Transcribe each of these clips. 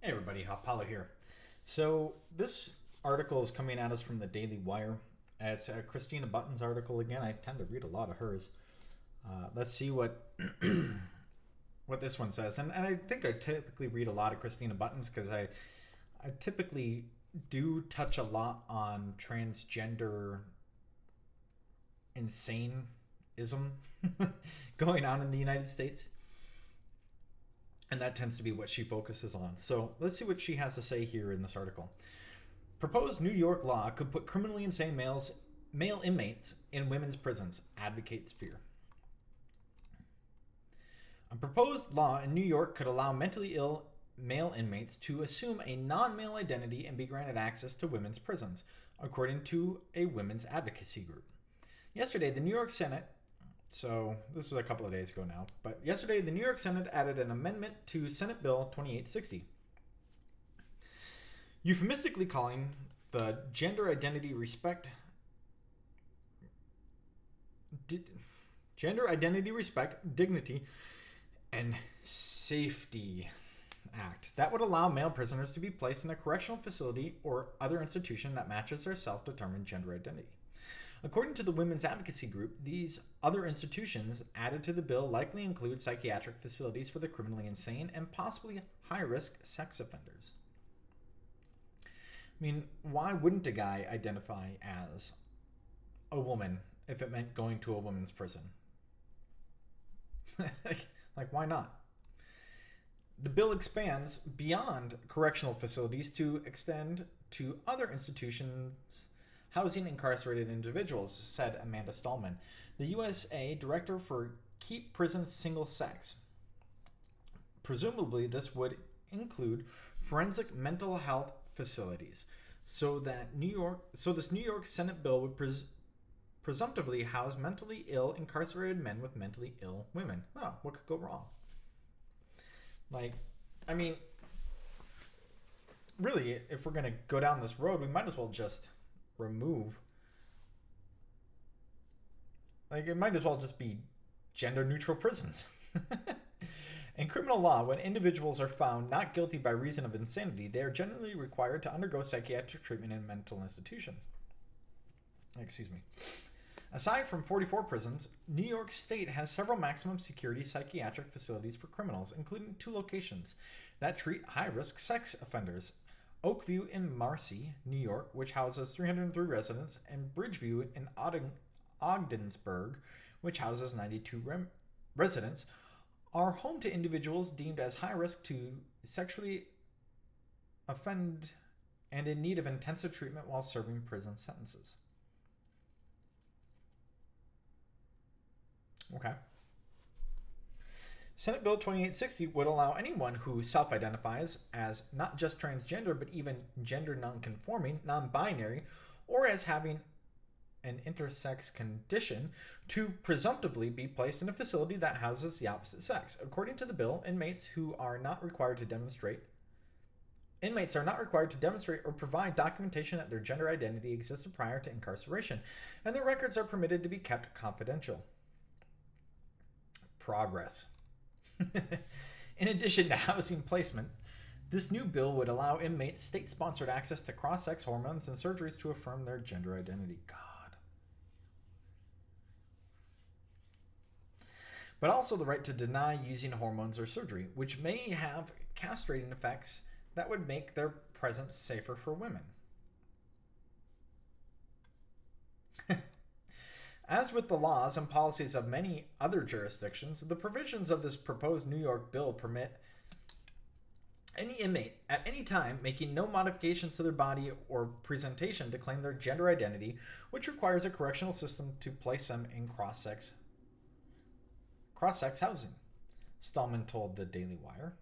Hey everybody, Apollo here. So this article is coming at us from the Daily Wire. It's Christina Button's article again. I tend to read a lot of hers. Let's see what what this one says. And I think I typically read a lot of Christina Button's because I typically do touch a lot on transgender insaneism going on in the United States. And that tends to be what she focuses on. So let's see what she has to say here in this article. Proposed New York law could put criminally insane male inmates in women's prisons, advocates fear. A proposed law in New York could allow mentally ill male inmates to assume a non-male identity and be granted access to women's prisons, according to a women's advocacy group. Yesterday, the New York Senate this was a couple of days ago now, but yesterday the New York Senate added an amendment to Senate Bill 2860, euphemistically calling the gender identity respect, dignity, and safety act that would allow male prisoners to be placed in a correctional facility or other institution that matches their self-determined gender identity. According to the Women's Advocacy Group, these other institutions added to the bill likely include psychiatric facilities for the criminally insane and possibly high-risk sex offenders. I mean, why wouldn't a guy identify as a woman if it meant going to a women's prison? like, why not? The bill expands beyond correctional facilities to extend to other institutions housing incarcerated individuals, said Amanda Stallman, the USA Director for Keep Prisons Single Sex. Presumably, this would include forensic mental health facilities, so this New York Senate bill would presumptively house mentally ill incarcerated men with mentally ill women. Oh, what could go wrong? Really, if we're going to go down this road, we might as well just remove, it might as well just be gender neutral prisons. In criminal law, when individuals are found not guilty by reason of insanity, they are generally required to undergo psychiatric treatment in a mental institution. Aside from 44 prisons, New York State has several maximum security psychiatric facilities for criminals, including 2 locations that treat high-risk sex offenders: Oakview in Marcy, New York, which houses 303 residents, and Bridgeview in Ogdensburg, which houses 92 residents, are home to individuals deemed as high risk to sexually offend and in need of intensive treatment while serving prison sentences. Okay. Senate Bill 2860 would allow anyone who self-identifies as not just transgender, but even gender non-conforming, non-binary, or as having an intersex condition to presumptively be placed in a facility that houses the opposite sex. According to the bill, inmates are not required to demonstrate or provide documentation that their gender identity existed prior to incarceration, and their records are permitted to be kept confidential. Progress. In addition to housing placement, this new bill would allow inmates state-sponsored access to cross-sex hormones and surgeries to affirm their gender identity. God. But also the right to deny using hormones or surgery, which may have castrating effects that would make their presence safer for women. As with the laws and policies of many other jurisdictions, the provisions of this proposed New York bill permit any inmate at any time making no modifications to their body or presentation to claim their gender identity, which requires a correctional system to place them in cross-sex housing, Stallman told the Daily Wire.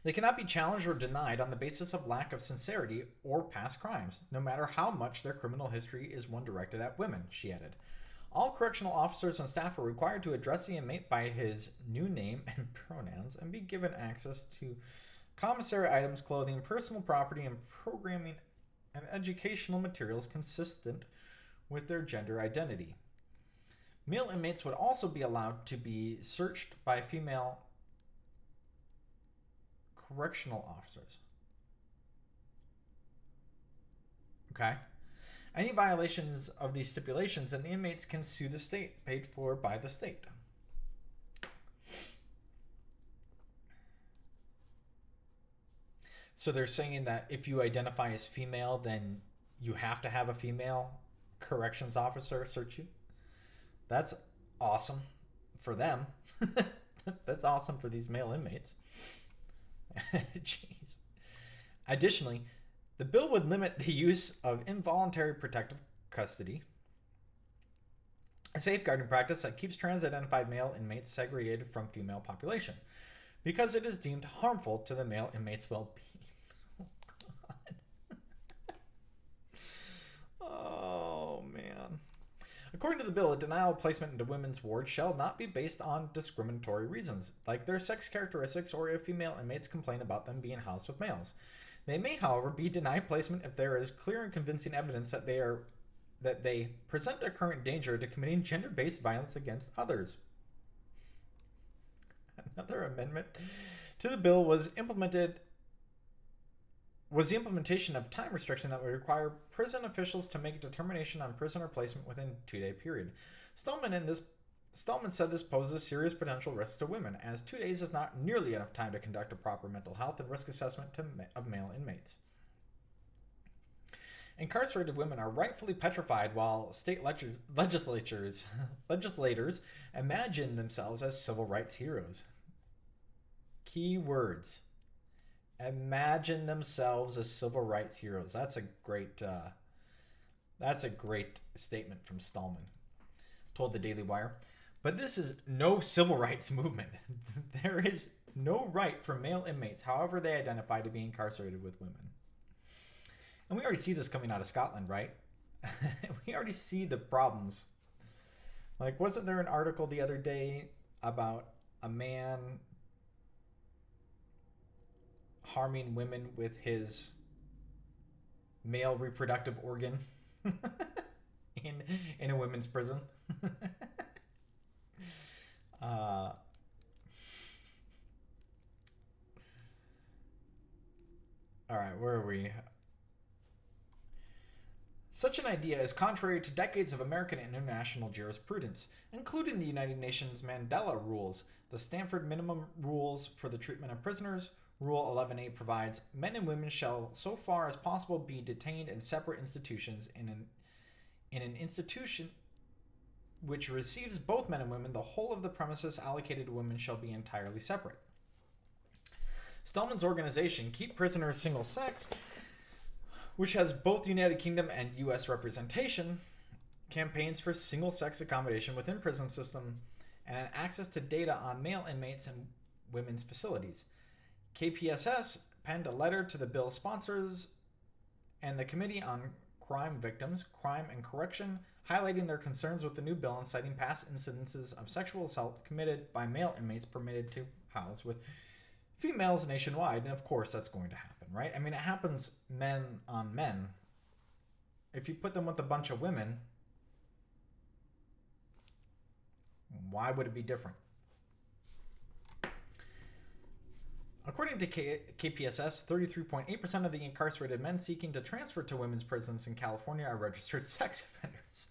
They cannot be challenged or denied on the basis of lack of sincerity or past crimes, no matter how much their criminal history is one directed at women, she added. All correctional officers and staff are required to address the inmate by his new name and pronouns and be given access to commissary items, clothing, personal property, and programming and educational materials consistent with their gender identity. Male inmates would also be allowed to be searched by female correctional officers. Okay? Any violations of these stipulations, and the inmates can sue the state, paid for by the state. So they're saying that if you identify as female, then you have to have a female corrections officer search you. That's awesome for them. That's awesome for these male inmates. Jeez. Additionally, the bill would limit the use of involuntary protective custody, a safeguarding practice that keeps trans-identified male inmates segregated from female population, because it is deemed harmful to the male inmates' well-being. Oh, God. Oh, man. According to the bill, a denial of placement into women's wards shall not be based on discriminatory reasons, like their sex characteristics or if female inmates complain about them being housed with males. They may, however, be denied placement if there is clear and convincing evidence that they present a current danger to committing gender-based violence against others. Another amendment to the bill was the implementation of time restriction that would require prison officials to make a determination on prisoner placement within a 2-day period. Stallman said this poses serious potential risks to women, as 2 days is not nearly enough time to conduct a proper mental health and risk assessment of male inmates. Incarcerated women are rightfully petrified while state legislators imagine themselves as civil rights heroes. Key words. Imagine themselves as civil rights heroes. That's a great statement from Stallman, told the Daily Wire. But this is no civil rights movement. There is no right for male inmates, however they identify, to be incarcerated with women. And we already see this coming out of Scotland, right? We already see the problems. Like, wasn't there an article the other day about a man harming women with his male reproductive organ in a women's prison? All right, where are we? Such an idea is contrary to decades of American and international jurisprudence, including the United Nations Mandela Rules, the Stanford Minimum Rules for the Treatment of Prisoners. Rule 11A provides, men and women shall, so far as possible, be detained in separate institutions. In an institution which receives both men and women, the whole of the premises allocated to women shall be entirely separate. Stallman's organization, Keep Prisoners Single Sex, which has both United Kingdom and U.S. representation, campaigns for single-sex accommodation within prison system and access to data on male inmates and women's facilities. KPSS penned a letter to the bill's sponsors and the Committee on Crime Victims, Crime and Correction, highlighting their concerns with the new bill and citing past incidences of sexual assault committed by male inmates permitted to house with females nationwide. And of course, that's going to happen, right? I mean, it happens men on men. If you put them with a bunch of women, why would it be different? According to KPSS, 33.8% of the incarcerated men seeking to transfer to women's prisons in California are registered sex offenders.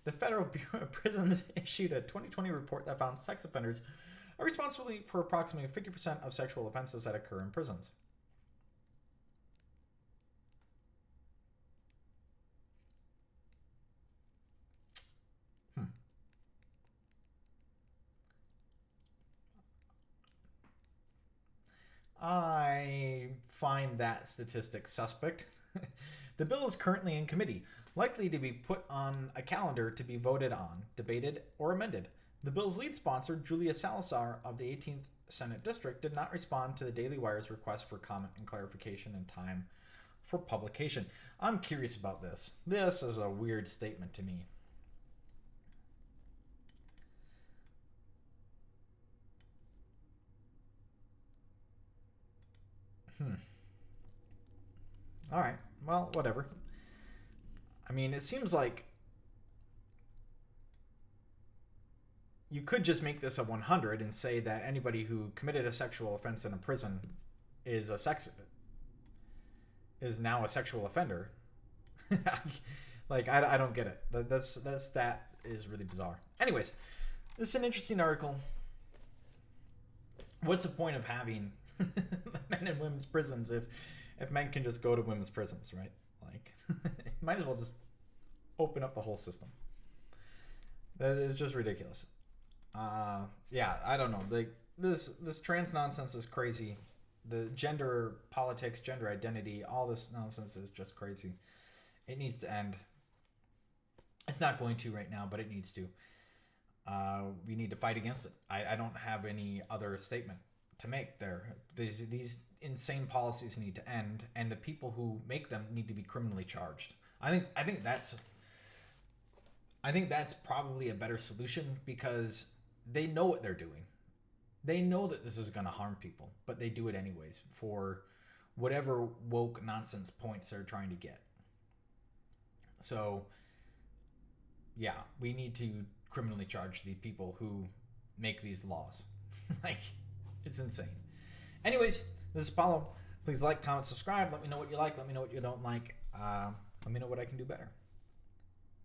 The Federal Bureau of Prisons issued a 2020 report that found sex offenders are responsible for approximately 50% of sexual offenses that occur in prisons. I find that statistic suspect. The bill is currently in committee, likely to be put on a calendar to be voted on, debated, or amended. The bill's lead sponsor, Julia Salazar of the 18th Senate District, did not respond to the Daily Wire's request for comment and clarification in time for publication. I'm curious about this. This is a weird statement to me. All right. Well, whatever. I mean, it seems like you could just make this a 100 and say that anybody who committed a sexual offense in a prison is now a sexual offender. Like, I don't get it. That is really bizarre. Anyways, this is an interesting article. What's the point of having men in women's prisons if men can just go to women's prisons, right? Like, might as well just open up the whole system. That is just ridiculous. Yeah, I don't know. Like, this trans nonsense is crazy. The gender politics, gender identity, all this nonsense is just crazy. It needs to end. It's not going to right now, but it needs to. We need to fight against it. I don't have any other statement to make there. These insane policies need to end, and the people who make them need to be criminally charged. I think that's probably a better solution, because they know what they're doing. They know that this is going to harm people, but they do it anyways for whatever woke nonsense points they're trying to get. So, yeah, we need to criminally charge the people who make these laws. Like, it's insane. Anyways, this is Paulo. Please like, comment, subscribe. Let me know what you like. Let me know what you don't like. Let me know what I can do better.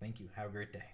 Thank you. Have a great day.